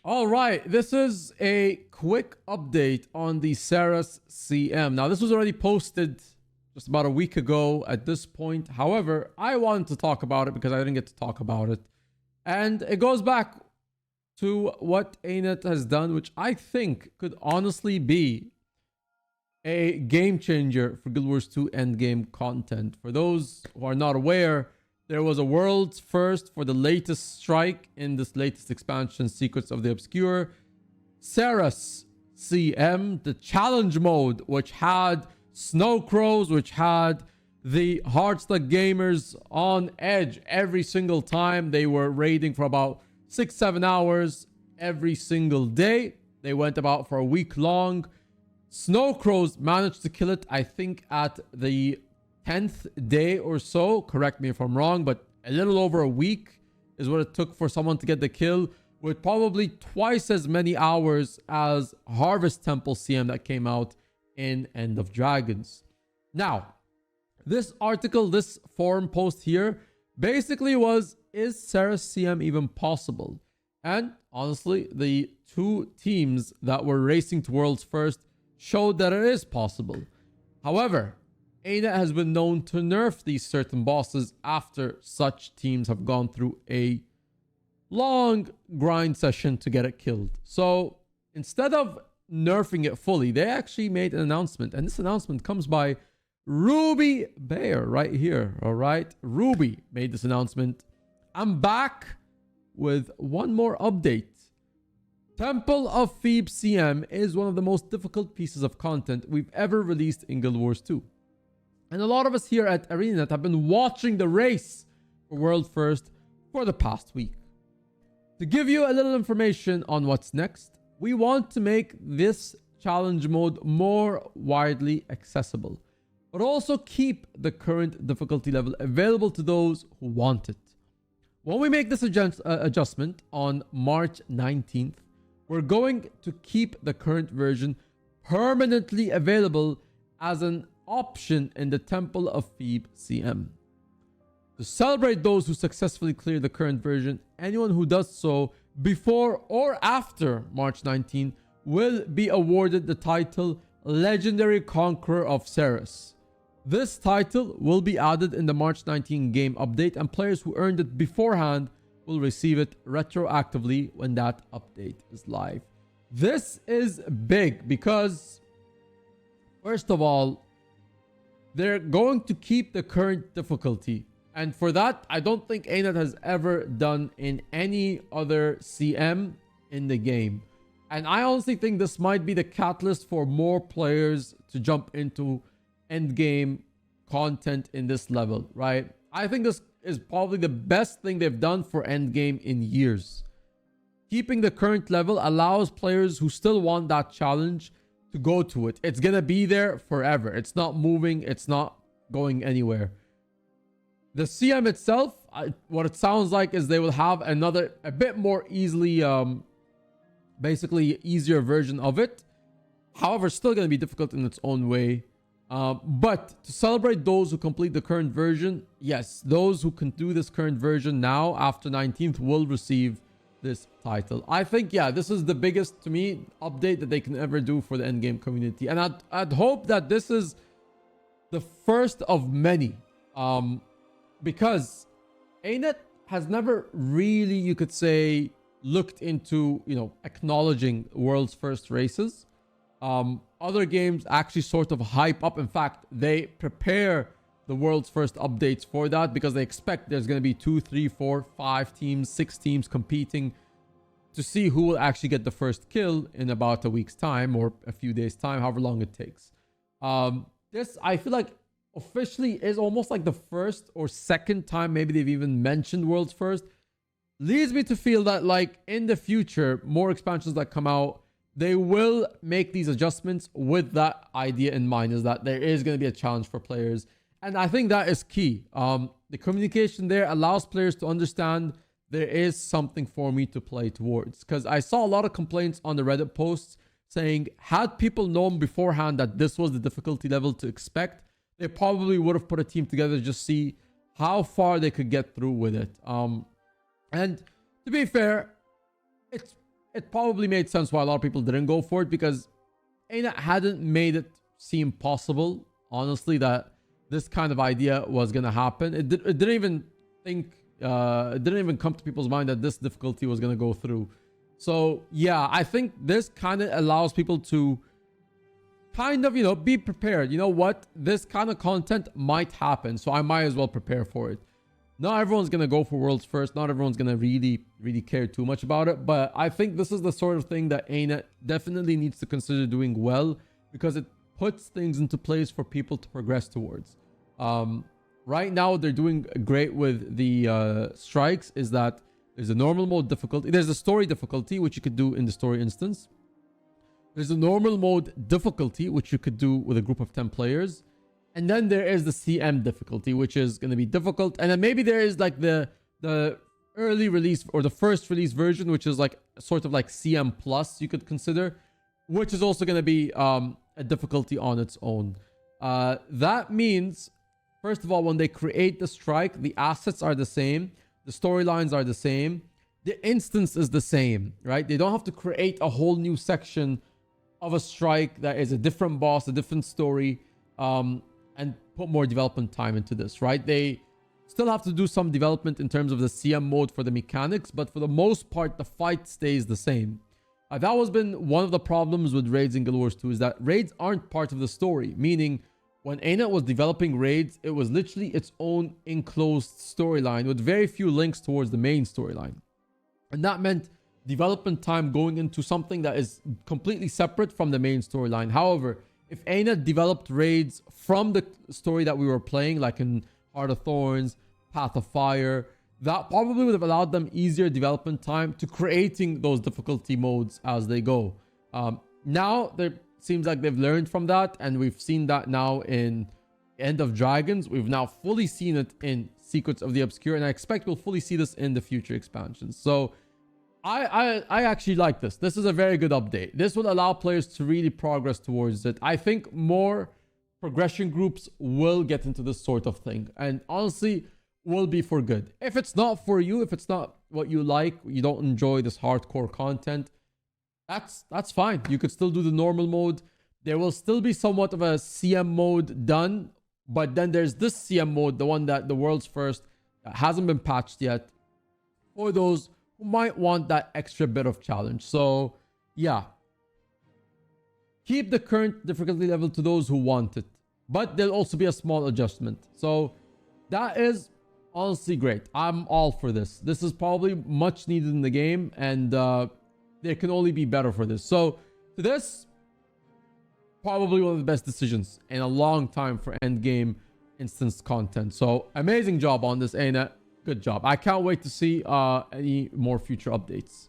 All right, this is a quick update on the Saras CM. Now, this was already posted just about a week ago at this point. However, I wanted to talk about it because I didn't get to talk about it. And it goes back to what Arenanet has done, which I think could honestly be a game changer for Guild Wars 2 endgame content. For those who are not aware, there was a world's first for the latest strike in this latest expansion, Secrets of the Obscure. Saras CM, the challenge mode, which had Snow Crows, which had the hard-stuck gamers on edge every single time. They were raiding for about 6-7 hours every single day. They went about for a week long. Snow Crows managed to kill it, I think, at the 10th day or so. Correct me if I'm wrong, but a little over a week is what it took for someone to get the kill, with probably twice as many hours as Harvest Temple CM that came out in End of Dragons. Now, this article, this forum post here, basically was, is Saras CM even possible? And honestly, the two teams that were racing to World's First showed that it is possible. However, Arenanet has been known to nerf these certain bosses after such teams have gone through a long grind session to get it killed. So instead of nerfing it fully, they actually made an announcement. And this announcement comes by Ruby Bear right here. All right. Ruby made this announcement. I'm back with one more update. Temple of Thebes CM is one of the most difficult pieces of content we've ever released in Guild Wars 2. And a lot of us here at Arenanet have been watching the race for World First for the past week. To give you a little information on what's next, we want to make this challenge mode more widely accessible, but also keep the current difficulty level available to those who want it. When we make this adjustment on March 19th, we're going to keep the current version permanently available as an option in the Temple of Thebes CM. To celebrate those who successfully clear the current version, anyone who does so before or after March 19 will be awarded the title Legendary Conqueror of Cerus. This title will be added in the March 19 game update, and players who earned it beforehand will receive it retroactively when that update is live. This is big because, first of all, they're going to keep the current difficulty. And for that, I don't think Arenanet has ever done in any other CM in the game. And I honestly think this might be the catalyst for more players to jump into endgame content in this level, right? I think this is probably the best thing they've done for endgame in years. Keeping the current level allows players who still want that challenge to go to it. It's gonna be there forever. It's not moving. It's not going anywhere. The CM itself, what it sounds like is they will have another, a bit more easily, basically easier version of it. However, still gonna be difficult in its own way. But to celebrate those who complete the current version, yes, those who can do this current version now after 19th will receive this title. I think, yeah, this is the biggest, to me, update that they can ever do for the endgame community. And I'd hope that this is the first of many. Because Arenanet has never really, you could say, looked into, acknowledging world's first races. Other games actually sort of hype up. In fact, they prepare the world's first updates for that because they expect there's going to be 2, 3, 4, 5 teams, 6 teams competing to see who will actually get the first kill in about a week's time or a few days' time, however long it takes. This, I feel like, officially is almost like the first or second time maybe they've even mentioned world's first. Leads me to feel that, like, in the future, more expansions that come out, they will make these adjustments with that idea in mind, is that there is going to be a challenge for players. And I think that is key. The communication there allows players to understand there is something for me to play towards. Because I saw a lot of complaints on the Reddit posts saying, had people known beforehand that this was the difficulty level to expect, they probably would have put a team together to just see how far they could get through with it. And to be fair, it probably made sense why a lot of people didn't go for it, because Arenanet hadn't made it seem possible, honestly, that this kind of idea was gonna happen. It didn't even think, it didn't even come to people's mind that this difficulty was gonna go through. So yeah, I think this kind of allows people to kind of, you know, be prepared. You know what? This kind of content might happen, so I might as well prepare for it. Not everyone's gonna go for worlds first. Not everyone's gonna really care too much about it. But I think this is the sort of thing that Arenanet definitely needs to consider doing well, because it puts things into place for people to progress towards. Right now, they're doing great with the strikes. Is that there's a normal mode difficulty. There's a story difficulty, which you could do in the story instance. There's a normal mode difficulty, which you could do with a group of 10 players. And then there is the CM difficulty, which is going to be difficult. And then maybe there is like the early release or the first release version, which is like sort of like CM plus, you could consider, which is also going to be a difficulty on its own. That means, first of all, when they create the strike, the assets are the same. The storylines are the same. The instance is the same, right? They don't have to create a whole new section of a strike that is a different boss, a different story, and put more development time into this, right? They still have to do some development in terms of the CM mode for the mechanics, but for the most part, the fight stays the same. That was been one of the problems with raids in Guild Wars 2, is that raids aren't part of the story, meaning when Arenanet was developing raids, it was literally its own enclosed storyline with very few links towards the main storyline. And that meant development time going into something that is completely separate from the main storyline. However, if Arenanet developed raids from the story that we were playing, like in Heart of Thorns, Path of Fire, that probably would have allowed them easier development time to creating those difficulty modes as they go. Now, there seems like they've learned from that, and we've seen that now in End of Dragons. We've now fully seen it in Secrets of the Obscure, and I expect we'll fully see this in the future expansions. So I actually like this. This is a very good update. This will allow players to really progress towards it. I think more progression groups will get into this sort of thing, and honestly will be for good. If it's not for you, if it's not what you like, you don't enjoy this hardcore content, that's fine. You could still do the normal mode. There will still be somewhat of a CM mode done, but then there's this CM mode, the one that the world's first, that hasn't been patched yet, for those who might want that extra bit of challenge. So yeah, keep the current difficulty level to those who want it, but there'll also be a small adjustment. So that is honestly great. I'm all for this. This is probably much needed in the game, and there can only be better for this. So to this, probably one of the best decisions in a long time for endgame instance content. So amazing job on this, Arenanet. Good job. I can't wait to see any more future updates.